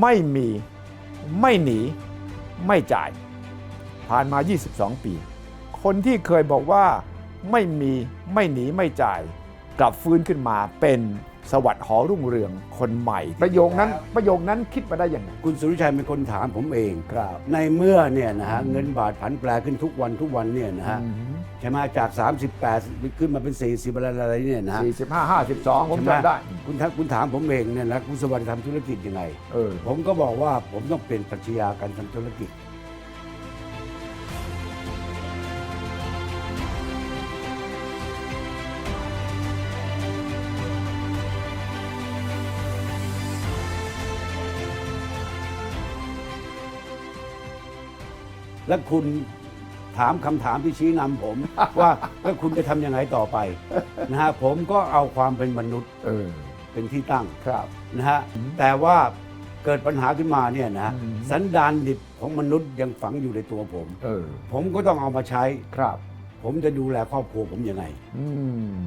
ไม่มีไม่หนีไม่จ่าย ผ่านมา 22 ปี คนที่เคยบอกว่าไม่มีไม่หนีไม่จ่าย กลับฟื้นขึ้นมาเป็นสวัสดิ์หอรุ่งเรืองคนใหม่ ประโยคนั้นคิดมาได้ยังไง คุณสุริชัยเป็นคนถามผมเอง ครับ ในเมื่อเนี่ยนะฮะเงินบาทผันแปรขึ้นทุกวันเนี่ยนะฮะใช่ไหมจาก 38 ขึ้นมาเป็น 40อะไรเนี่ยนะฮะ 45 52 ผม ใช่ไหม จำได้ คุณถามผมเองเนี่ยนะคุณสวัสดิ์ทำธุรกิจยังไง ผมก็บอกว่าผมต้องเปลี่ยนปรัชญาการทำธุรกิจแล้วคุณถามคำถามที่ชี้นำผม ว่าแล้วคุณจะทำยังไงต่อไปนะฮะผมก็เอาความเป็นมนุษย์เป็นที่ตั้ง ครับ นะฮะแต่ว่าเกิดปัญหาขึ้นมาเนี่ยนะสันดานดิบของมนุษย์ยังฝังอยู่ในตัวผม ผมก็ต้องเอามาใช้ ครับ ผมจะดูแลครอบครัวผมยังไง อืม